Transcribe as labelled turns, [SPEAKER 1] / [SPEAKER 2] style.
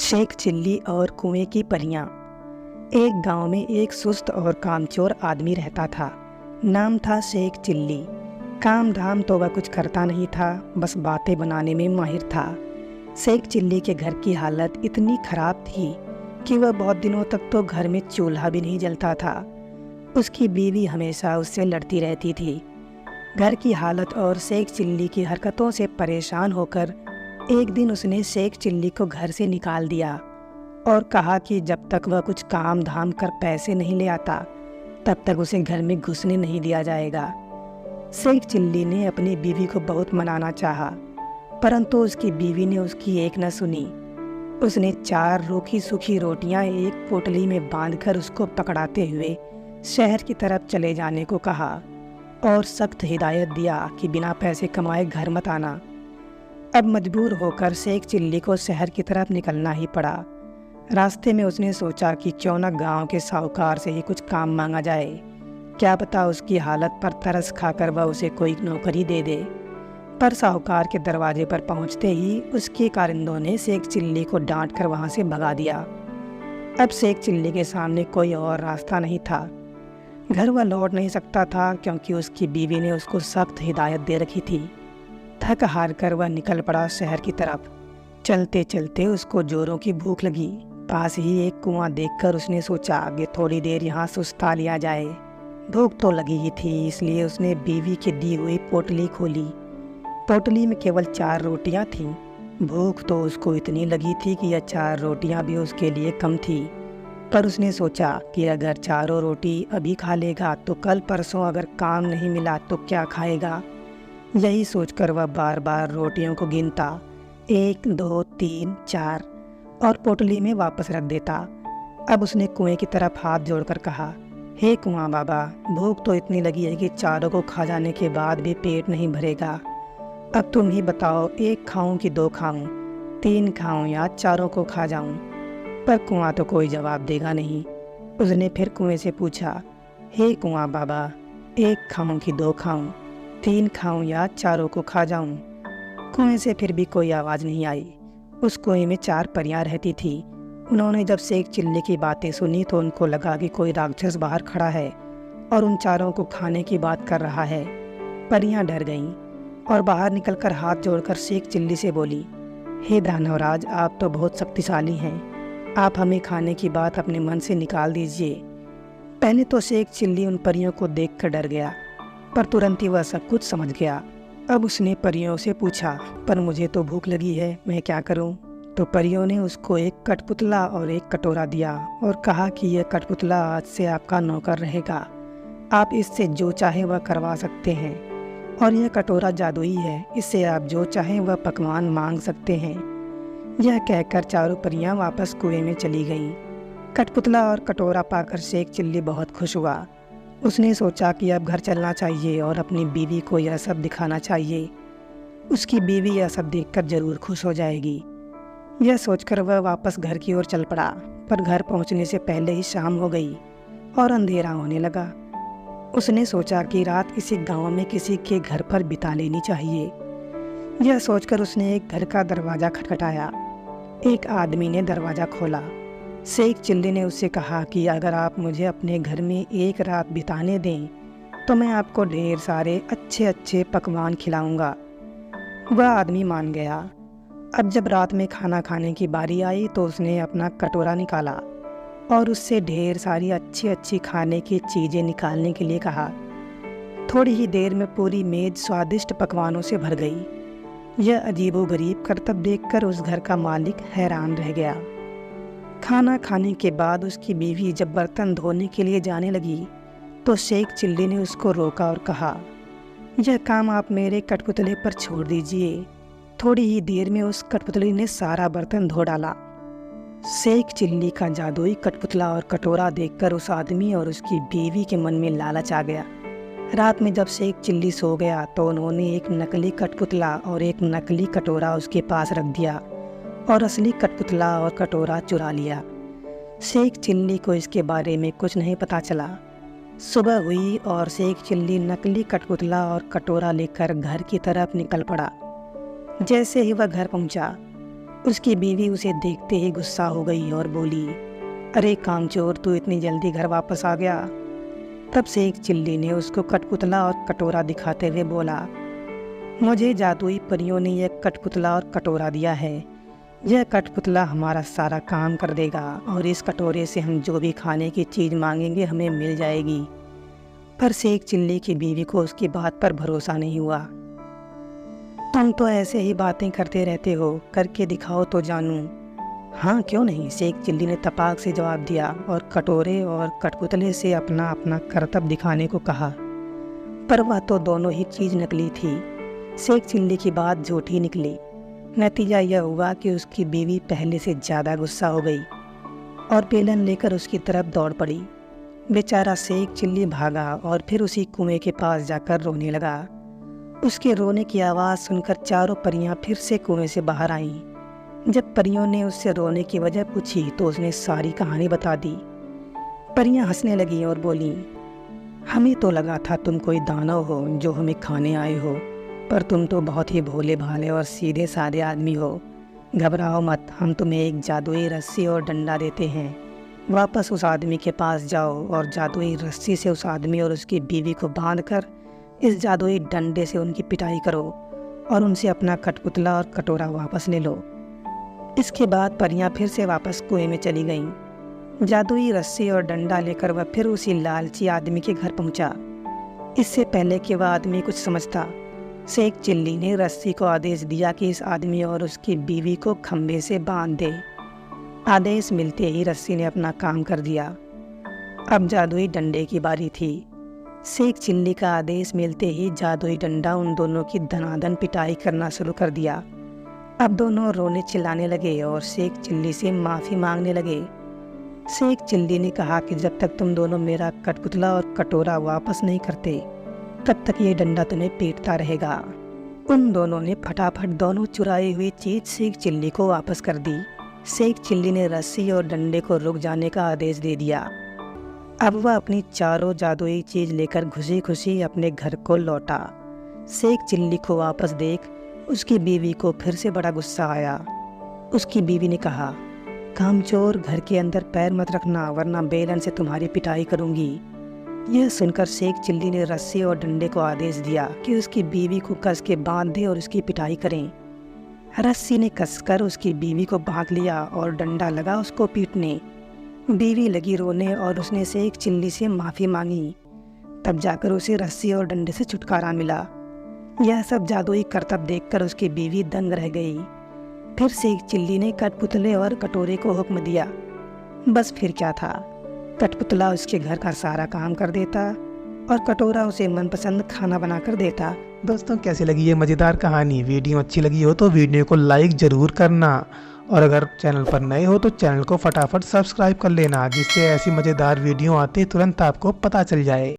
[SPEAKER 1] Sheikh chilli और कुएं की परियां। एक गांव में एक सुस्त और कामचोर आदमी रहता था। नाम था शेख चिल्ली। काम धाम तो वह कुछ करता नहीं था, बस बातें बनाने में माहिर था। शेख चिल्ली के घर की हालत इतनी खराब थी कि वह बहुत दिनों तक तो घर में चूल्हा भी नहीं जलता था। उसकी बीवी हमेशा उससे लड़ती रहती थी। घर की हालत और शेख चिल्ली की हरकतों से परेशान होकर एक दिन उसने शेख चिल्ली को घर से निकाल दिया और कहा कि जब तक वह कुछ काम धाम कर पैसे नहीं ले आता तब तक उसे घर में घुसने नहीं दिया जाएगा। शेख चिल्ली ने अपनी बीवी को बहुत मनाना चाहा, परंतु उसकी बीवी ने उसकी एक न सुनी। उसने 4 रूखी सूखी रोटियां एक पोटली में बांधकर उसको पकड़ाते हुए शहर की तरफ चले जाने को कहा और सख्त हिदायत दिया कि बिना पैसे कमाए घर मत आना। अब मजबूर होकर शेख चिल्ली को शहर की तरफ निकलना ही पड़ा। रास्ते में उसने सोचा कि क्यों न गांव के साहूकार से ही कुछ काम मांगा जाए, क्या पता उसकी हालत पर तरस खाकर वह उसे कोई नौकरी दे दे। पर साहूकार के दरवाजे पर पहुंचते ही उसके कारिंदों ने शेख चिल्ली को डांट कर वहां से भगा दिया। अब शेख चिल्ली के सामने कोई और रास्ता नहीं था। घर वह लौट नहीं सकता था क्योंकि उसकी बीवी ने उसको सख्त हिदायत दे रखी थी। थक हार कर वह निकल पड़ा शहर की तरफ। चलते चलते उसको जोरों की भूख लगी। पास ही एक कुआं देखकर उसने सोचा कि थोड़ी देर यहाँ सुस्ता लिया जाए। भूख तो लगी ही थी, इसलिए उसने बीवी की दी हुई पोटली खोली। पोटली में केवल 4 रोटियां थीं। भूख तो उसको इतनी लगी थी कि यह 4 रोटियां भी उसके लिए कम थी। पर उसने सोचा कि अगर चारों रोटी अभी खा लेगा तो कल परसों अगर काम नहीं मिला तो क्या खाएगा। यही सोचकर वह बार बार रोटियों को गिनता, 1 2 3 4, और पोटली में वापस रख देता। अब उसने कुएं की तरफ हाथ जोड़कर कहा, हे कुआं बाबा, भूख तो इतनी लगी है कि चारों को खा जाने के बाद भी पेट नहीं भरेगा। अब तुम ही बताओ, 1 खाऊं कि 2 खाऊं, 3 खाऊं या चारों को खा जाऊं। पर कुआं तो कोई जवाब देगा नहीं। उसने फिर कुएं से पूछा, हे कुआं बाबा, 1 खाऊं कि 2 खाऊं, 3 खाऊं या चारों को खा जाऊं। कुएं से फिर भी कोई आवाज़ नहीं आई। उस कुएं में 4 परियां रहती थी। उन्होंने जब शेख चिल्ली की बातें सुनी तो उनको लगा कि कोई राक्षस बाहर खड़ा है और उन चारों को खाने की बात कर रहा है। परियां डर गईं और बाहर निकलकर हाथ जोड़कर शेख चिल्ली से बोली, हे दानवराज, आप तो बहुत शक्तिशाली हैं, आप हमें खाने की बात अपने मन से निकाल दीजिए। पहले तो शेख चिल्ली उन परियों को देखकर डर गया, पर तुरंत ही वह सब कुछ समझ गया। अब उसने परियों से पूछा, पर मुझे तो भूख लगी है, मैं क्या करूं? तो परियों ने उसको एक कठपुतला और एक कटोरा दिया और कहा कि यह कठपुतला आज से आपका नौकर रहेगा। आप इससे जो चाहे वह करवा सकते हैं, और यह कटोरा जादुई है, इससे आप जो चाहें वह पकवान मांग सकते हैं। यह कहकर चारों परियां वापस कुएं में चली गईं। कठपुतला और कटोरा पाकर शेख चिल्ली बहुत खुश हुआ। उसने सोचा कि अब घर चलना चाहिए और अपनी बीवी को यह सब दिखाना चाहिए। उसकी बीवी यह सब देखकर जरूर खुश हो जाएगी। यह सोचकर वह वापस घर की ओर चल पड़ा, पर घर पहुंचने से पहले ही शाम हो गई और अंधेरा होने लगा। उसने सोचा कि रात किसी गांव में किसी के घर पर बिता लेनी चाहिए। यह सोचकर उसने एक घर का दरवाज़ा खटखटाया। एक आदमी ने दरवाज़ा खोला। शेख चिल्ली ने उससे कहा कि अगर आप मुझे अपने घर में एक रात बिताने दें तो मैं आपको ढेर सारे अच्छे अच्छे पकवान खिलाऊंगा। वह आदमी मान गया। अब जब रात में खाना खाने की बारी आई तो उसने अपना कटोरा निकाला और उससे ढेर सारी अच्छी अच्छी खाने की चीज़ें निकालने के लिए कहा। थोड़ी ही देर में पूरी मेज़ स्वादिष्ट पकवानों से भर गई। यह अजीबोगरीब करतब देखकर उस घर का मालिक हैरान रह गया। खाना खाने के बाद उसकी बीवी जब बर्तन धोने के लिए जाने लगी तो शेख चिल्ली ने उसको रोका और कहा, यह काम आप मेरे कठपुतले पर छोड़ दीजिए। थोड़ी ही देर में उस कठपुतली ने सारा बर्तन धो डाला। शेख चिल्ली का जादुई कठपुतला और कटोरा देखकर उस आदमी और उसकी बीवी के मन में लालच आ गया। रात में जब शेख चिल्ली सो गया तो उन्होंने एक नकली कठपुतला और एक नकली कटोरा उसके पास रख दिया और असली कठपुतला और कटोरा चुरा लिया। शेख चिल्ली को इसके बारे में कुछ नहीं पता चला। सुबह हुई और शेख चिल्ली नकली कठपुतला और कटोरा लेकर घर की तरफ निकल पड़ा। जैसे ही वह घर पहुंचा उसकी बीवी उसे देखते ही गुस्सा हो गई और बोली, अरे कामचोर, तू इतनी जल्दी घर वापस आ गया। तब शेख चिल्ली ने उसको कठपुतला और कटोरा दिखाते हुए बोला, मुझे जादुई परियों ने यह कठपुतला और कटोरा दिया है। यह कठपुतला हमारा सारा काम कर देगा और इस कटोरे से हम जो भी खाने की चीज़ मांगेंगे हमें मिल जाएगी। पर शेख चिल्ली की बीवी को उसकी बात पर भरोसा नहीं हुआ। तुम तो ऐसे ही बातें करते रहते हो, करके दिखाओ तो जानूं। हाँ क्यों नहीं, शेख चिल्ली ने तपाक से जवाब दिया और कटोरे और कठपुतले से अपना अपना करतब दिखाने को कहा। पर वह तो दोनों ही चीज़ नकली थी। शेख चिल्ली की बात झूठी निकली। नतीजा यह हुआ कि उसकी बीवी पहले से ज़्यादा गुस्सा हो गई और बेलन लेकर उसकी तरफ दौड़ पड़ी। बेचारा शेख चिल्ली भागा और फिर उसी कुएं के पास जाकर रोने लगा। उसके रोने की आवाज़ सुनकर चारों परियां फिर से कुएं से बाहर आईं। जब परियों ने उससे रोने की वजह पूछी तो उसने सारी कहानी बता दी। परियां हंसने लगीं और बोलीं, हमें तो लगा था तुम कोई दानव हो जो हमें खाने आए हो, पर तुम तो बहुत ही भोले भाले और सीधे साधे आदमी हो। घबराओ मत, हम तुम्हें एक जादुई रस्सी और डंडा देते हैं। वापस उस आदमी के पास जाओ और जादुई रस्सी से उस आदमी और उसकी बीवी को बांधकर इस जादुई डंडे से उनकी पिटाई करो और उनसे अपना कठपुतला और कटोरा वापस ले लो। इसके बाद परियां फिर से वापस कुएं में चली गईं। जादुई रस्सी और डंडा लेकर वह फिर उसी लालची आदमी के घर पहुंचा। इससे पहले कि वह आदमी कुछ समझता, शेख चिल्ली ने रस्सी को आदेश दिया कि इस आदमी और उसकी बीवी को खंभे से बांध दे। आदेश मिलते ही रस्सी ने अपना काम कर दिया। अब जादुई डंडे की बारी थी। शेख चिल्ली का आदेश मिलते ही जादुई डंडा उन दोनों की धनाधन पिटाई करना शुरू कर दिया। अब दोनों रोने चिल्लाने लगे और शेख चिल्ली से माफ़ी मांगने लगे। शेख चिल्ली ने कहा कि जब तक तुम दोनों मेरा कठपुतला और कटोरा वापस नहीं करते तब तक ये डंडा तुम्हें पीटता रहेगा। उन दोनों ने फटाफट दोनों चुराई हुई चीज़ शेख चिल्ली को वापस कर दी। शेख चिल्ली ने रस्सी और डंडे को रुक जाने का आदेश दे दिया। अब वह अपनी चारों जादुई चीज़ लेकर खुशी खुशी अपने घर को लौटा। शेख चिल्ली को वापस देख उसकी बीवी को फिर से बड़ा गुस्सा आया। उसकी बीवी ने कहा, कामचोर, घर के अंदर पैर मत रखना वरना बेलन से तुम्हारी पिटाई करूंगी। यह सुनकर शेख चिल्ली ने रस्सी और डंडे को आदेश दिया कि उसकी बीवी को कस के बांध दे और उसकी पिटाई करें। रस्सी ने कसकर उसकी बीवी को बांध लिया और डंडा लगा उसको पीटने। बीवी लगी रोने और उसने शेख चिल्ली से माफ़ी मांगी। तब जाकर उसे रस्सी और डंडे से छुटकारा मिला। यह सब जादुई करतब देखकर उसकी बीवी दंग रह गई। फिर शेख चिल्ली ने कठपुतले और कटोरे को हुक्म दिया। बस फिर क्या था, कठपुतला उसके घर का सारा काम कर देता और कटोरा उसे मनपसंद खाना बना कर देता।
[SPEAKER 2] दोस्तों, कैसी लगी ये मज़ेदार कहानी? वीडियो अच्छी लगी हो तो वीडियो को लाइक ज़रूर करना और अगर चैनल पर नए हो तो चैनल को फटाफट सब्सक्राइब कर लेना, जिससे ऐसी मज़ेदार वीडियो आते तुरंत आपको पता चल जाए।